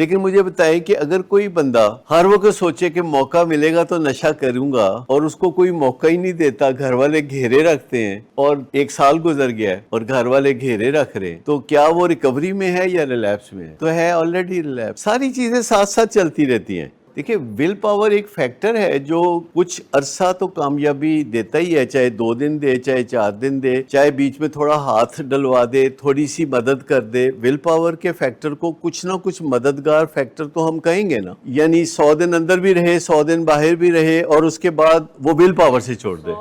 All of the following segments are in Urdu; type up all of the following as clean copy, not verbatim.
لیکن مجھے بتائیں کہ اگر کوئی بندہ ہر وقت سوچے کہ موقع ملے گا تو نشہ کروں گا اور اس کو کوئی موقع ہی نہیں دیتا، گھر والے گھیرے رکھتے ہیں اور 1 سال گزر گیا ہے اور گھر والے گھیرے رکھ رہے ہیں، تو کیا وہ ریکوری میں ہے یا ریلیپس میں ہے؟ تو ہے آلریڈی ریلیپس۔ ساری چیزیں ساتھ ساتھ چلتی رہتی ہیں۔ دیکھیں، ول پاور ایک فیکٹر ہے جو کچھ عرصہ تو کامیابی دیتا ہی ہے، چاہے 2 دن دے، چاہے 4 دن دے، چاہے بیچ میں تھوڑا ہاتھ ڈلوا دے، تھوڑی سی مدد کر دے۔ ول پاور کے فیکٹر کو کچھ نہ کچھ مددگار فیکٹر تو ہم کہیں گے نا، یعنی 100 دن اندر بھی رہے، 100 دن باہر بھی رہے اور اس کے بعد وہ ول پاور سے چھوڑ دے،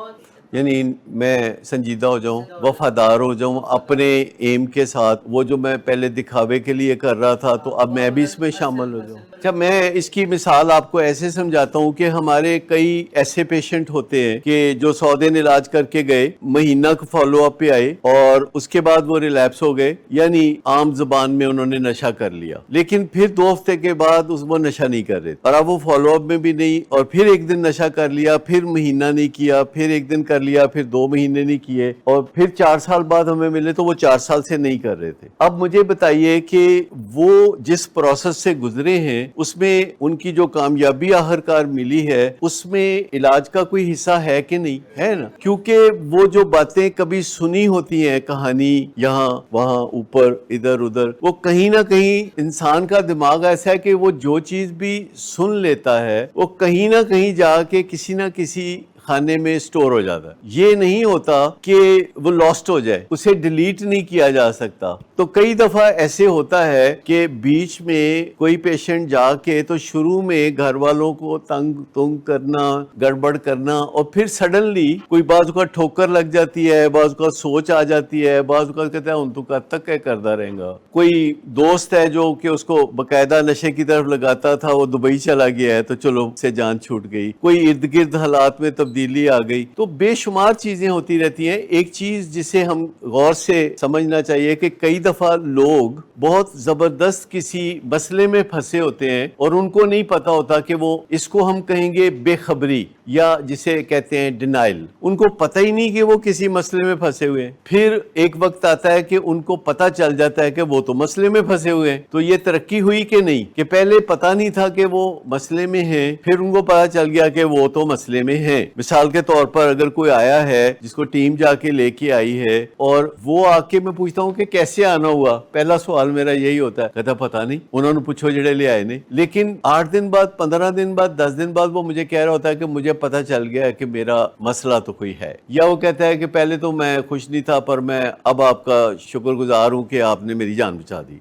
یعنی میں سنجیدہ ہو جاؤں، وفادار ہو جاؤں اپنے ایم کے ساتھ، وہ جو میں پہلے دکھاوے کے لیے کر رہا تھا تو اب میں بھی اس میں شامل ہو جاؤں۔ اچھا، میں اس کی مثال آپ کو ایسے سمجھاتا ہوں کہ ہمارے کئی ایسے پیشنٹ ہوتے ہیں کہ جو 100 دن علاج کر کے گئے، مہینہ کو فالو اپ پہ آئے اور اس کے بعد وہ ریلیپس ہو گئے، یعنی عام زبان میں انہوں نے نشہ کر لیا، لیکن پھر 2 ہفتے کے بعد وہ نشہ نہیں کر رہے اور اب وہ فالو اپ میں بھی نہیں، اور پھر ایک دن نشہ کر لیا، پھر مہینہ نہیں کیا، پھر ایک دن کر لیا، پھر 2 مہینے نہیں کیے، اور پھر 4 سال بعد ہمیں ملے تو وہ 4 سال سے نہیں کر رہے تھے۔ اب مجھے بتائیے کہ وہ جس پروسیس سے گزرے ہیں اس میں ان کی جو کامیابی آخرکار ملی ہے اس میں علاج کا کوئی حصہ ہے کہ نہیں ہے نا، کیونکہ وہ جو باتیں کبھی سنی ہوتی ہیں، کہانی یہاں وہاں اوپر ادھر ادھر، وہ کہیں نہ کہیں انسان کا دماغ ایسا ہے کہ وہ جو چیز بھی سن لیتا ہے وہ کہیں نہ کہیں جا کے کسی نہ کسی خانے میں سٹور ہو جاتا ہے۔ یہ نہیں ہوتا کہ وہ لاسٹ ہو جائے، اسے ڈیلیٹ نہیں کیا جا سکتا۔ تو کئی دفعہ ایسے ہوتا ہے کہ بیچ میں کوئی پیشنٹ جا کے تو شروع میں گھر والوں کو تنگ کرنا، گڑبڑ کرنا، اور پھر سڈنلی کوئی بعض کا ٹھوکر لگ جاتی ہے، بعض کا سوچ آ جاتی ہے، بعض کا کہتا ہے ان تو کب تک کرتا رہے گا۔ کوئی دوست ہے جو کہ اس کو باقاعدہ نشے کی طرف لگاتا تھا، وہ دبئی چلا گیا ہے تو چلو سے جان چھوٹ گئی، کوئی ارد گرد حالات میں تبدیلی آ گئی۔ تو بے شمار چیزیں ہوتی رہتی ہیں۔ ایک چیز جسے ہم غور سے سمجھنا چاہیے کہ کئی دفعہ لوگ بہت زبردست کسی مسئلے میں پھنسے ہوتے ہیں اور ان کو نہیں پتا ہوتا کہ وہ، اس کو ہم کہیں گے بے خبری یا جسے کہتے ہیں ڈینائل، ان کو پتہ ہی نہیں کہ وہ کسی مسئلے میں پھنسے ہوئے ہیں۔ پھر ایک وقت آتا ہے کہ ان کو پتا چل جاتا ہے کہ وہ تو مسئلے میں پھنسے ہوئے ہیں۔ تو یہ ترقی ہوئی کہ نہیں، کہ پہلے پتا نہیں تھا کہ وہ مسئلے میں ہیں، پھر ان کو پتا چل گیا کہ وہ تو مسئلے میں ہیں۔ مثال کے طور پر اگر کوئی آیا ہے جس کو ٹیم جا کے لے کے آئی ہے اور وہ آ کے میں پوچھتا ہوں کہ کیسے آنا ہوا، پہلا سوال میرا یہی ہوتا ہے، کہتا پتا نہیں، انہوں نے پوچھو جڑے لے آئے نے۔ لیکن 8 دن بعد، 15 دن بعد، 10 دن بعد وہ مجھے کہہ رہا ہوتا ہے کہ مجھے پتا چل گیا ہے کہ میرا مسئلہ تو کوئی ہے، یا وہ کہتا ہے کہ پہلے تو میں خوش نہیں تھا پر میں اب آپ کا شکر گزار ہوں کہ آپ نے میری جان بچا دی۔